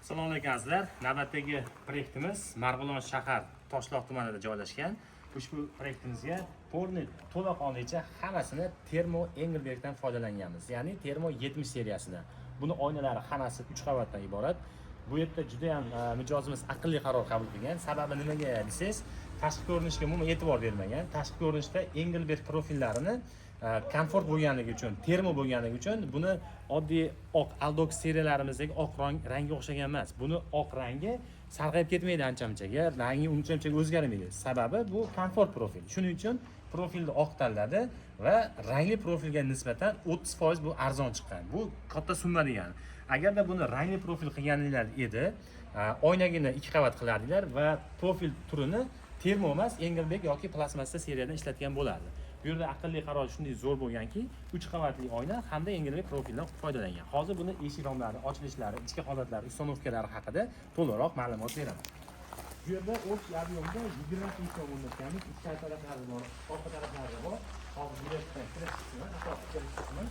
Assalomu alaykum azizlar. Navbatdagi proyektimiz Marg'ilon shahar Toshloq tumanida joylashgan. Ushbu proyektimizga to'laqonlicha hammasini Termo Engelbergdan foydalanganmiz. Ya'ni Termo 70 seriyasidan. Buni oynalari hammasi 3 qavatdan iborat. Bu yerda juda ham mijozimiz aqlli qaror qabul qilgan. Sababi nimaga desangiz, tashqi ko'rinishga umuman e'tibor bermagan. Tashqi ko'rinishda Engelberg profillarini komfort bo'lganligi uchun, termo bo'lganligi uchun buni oddiy oq Aldox seriyalarimizdagi oq rangga o'xshagan emas. Buni oq rangi sarg'ayib ketmaydi ancha-munchaga, rangi uncha-muncha o'zgarmaydi. Sababi bu komfort profil. Shuning uchun profilni oq tanladi va rangli profilga nisbatan 30% bu arzon chiqqan. Bu katta summa degani. Agarda buni rangli profil qilganinglar edi, oynagini 2 qavat qilardinglar va profil turini termo emas, Engelberg yoki plastmassa seriyadan ishlatgan bo'lardi. Bu yerda aqlli qaror shunday zo'r bo'lganki, 3 qavatli oyna hamda Engelberg profildan foydalangan. Hozir buni eshik romlari, ochilishlari, ichki holatlari, ustanovkalari haqida to'liqroq ma'lumot beraman. Bu yerda o'rta ob'yomda 20 metrga o'rnatganmiz. Ichki taraflari bor, orqa taraflari bor. Hozir yurakdan kirish qismi, asosiy qismi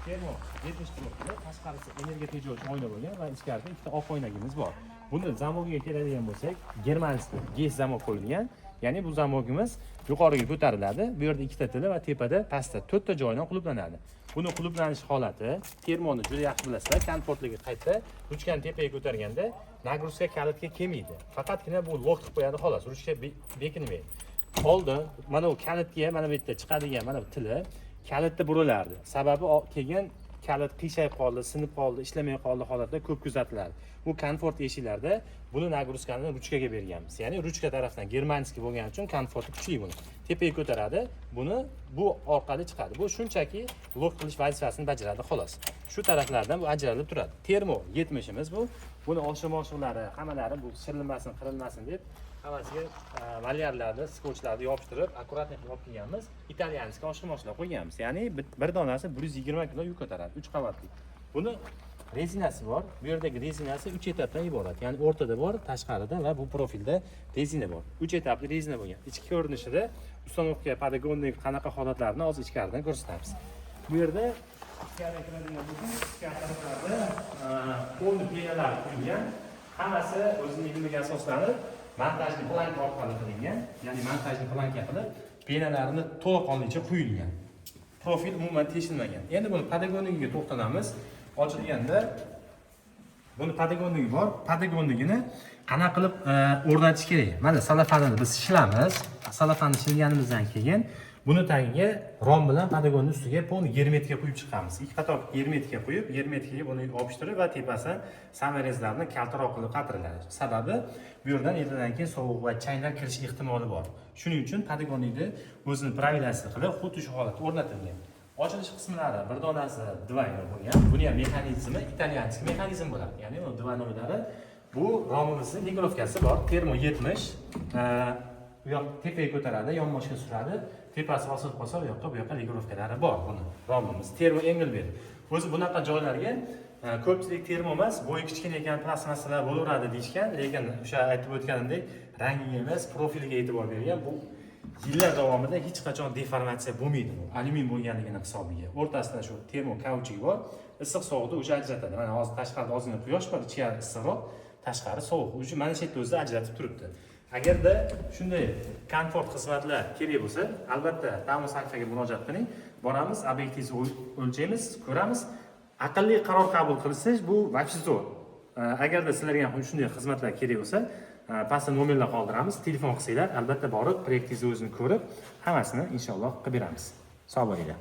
termo 70 profilda, tashqarisi energiya tejovchi oyna bo'lgan va ichkarida ikkita oq oynagimiz bor. Buni zamogiga keladigan bo'lsak, germanskiy GES zamok qo'yilgan. Ya'ni bu zamogimiz yuqoriga ko'tariladi. Bu yerda ikkita tili va tepada, pastda 4 ta joydan qulflanadi. Buni qulflanish holati termoni juda yaxshi bilasizlar, komfortligi qayta ruchkani tepaga ko'targanda nagruzka kalitga kelmaydi. Faqatgina bu lok qilib qo'yadi xolos, ruchka bekinmaydi. Oldin mana bu kalitga mana bu yerda chiqadigan mana bu tili kalitda burilardi. Sababi kelgan kalit qiyshayib qoldi, sinib qoldi, ishlamay qoldi holatda ko'p kuzatiladi. Bu komfort eshiklarda buni nagruzkani ruchkaga berganmiz. Ya'ni ruchka tarafdan germanskiy bo'lgani uchun komforti kuchli buni. Tepaga ko'taradi, buni bu orqali chiqadi. Bu shunchaki lok qilish vazifasini bajaradi xolos. Shu taraflardan bu ajralib turadi. Termo 70 imiz bu. Buni oshiq-moshiqlari, hammalari bu shirilmasin, qirilmasin deb hammasiga malyarlarni, skotchlarni yopishtirib, akkuratni qilib olib kelganmiz. Italyanskiy oshiq-moshiqlar qo'yganmiz. Ya'ni bir donasi 120 kg yuk ko'taradi, 3 qavatli. Buni rezinasi bor. Bu yerdagi rezinasi 3 etapdan iborat. Ya'ni o'rtada bor, tashqarida va bu profilda rezina bor. 3 etapli rezina bo'lgan. Ichki ko'rinishida ustanovka podagonning qanaqa holatlarini hozir ichkaridan ko'rsatamiz. Bu yerda ichkariga kiradigan bo'lsak, ichkari taraflarda qo'lni penalar qo'yilgan. Hammasi o'zining ilmiga asoslanib, montajli planka orqali qilingan. Ya'ni montajli planka qilib, penalarini to'laqonlicha quyilgan. Profil umuman teshilmagan. Endi buni podagonligiga to'xtalamiz. Ochilganda buni podagonligi bor. Podagonligini qanaqa qilib o'rnatish kerak? Mana salafanini biz shilamiz. Salafanni shilganimizdan keyin buni tagiga rom bilan podagonning ustiga poni germetika quyib chiqamiz. Ikki qator germetika quyib, germetikaga buni yopishtirib va tepasidan samarezlarni kaltaroq qilib qatiriladi. Sababi bu yerdan ertadan keyin sovuq va changlar kirish ehtimoli bor. Shuning uchun podagonlikni o'zini profilyasiya qilib, xuddi shu holatda o'rnatilgan. Ochilish qismlari bir donasi dvayner bo'lgan. Buni ham mexanizmi italyanskiy mexanizm bo'ladi. Ya'ni bu dvaynerlari bu romimizning ligrovkasi bor. Termo 70 bu yoq tepaga ko'taradi, yonboshga suradi. Tepasi osilib qolsa, bu yoqqa ligrovkalari bor buni. Romimiz Termo Engelberg. O'zi bunaqa joylarga ko'pchilik termo emas, bo'yi kichkina ekan plastmassalar bo'laveradi deyishgan, lekin o'sha aytib o'tganimdek rangiga emas, profiliga e'tibor bergan. Bu yillar davomida hech qachon deformatsiya bo'lmaydi. Alyumin bo'lganligini hisobiga. O'rtasida shu termo kauchuk bor. Issiq sovuqni o'sha ajratadi. Mana hozir tashqarida ozgina quyosh bor, ichkari issiqroq, tashqari sovuq. O'sha mana shu yerda o'zida ajratib turibdi. Agarda shunday komfort xizmatlar kerak bo'lsa, albatta Tamos Akfaga murojaat qiling. Boramiz, obyektivni o'lchaymiz, ko'ramiz. Aqlli qaror qabul qilsangiz bu вообще zo'r. Agarda sizlarga ham shunday xizmatlar kerak bo'lsa, pastda nomerlar qoldiramiz, telefon qilsanglar, albatta borib, proyektingizni o'zini ko'rib, hammasini inshaalloh qilib beramiz. Sog' bo'linglar.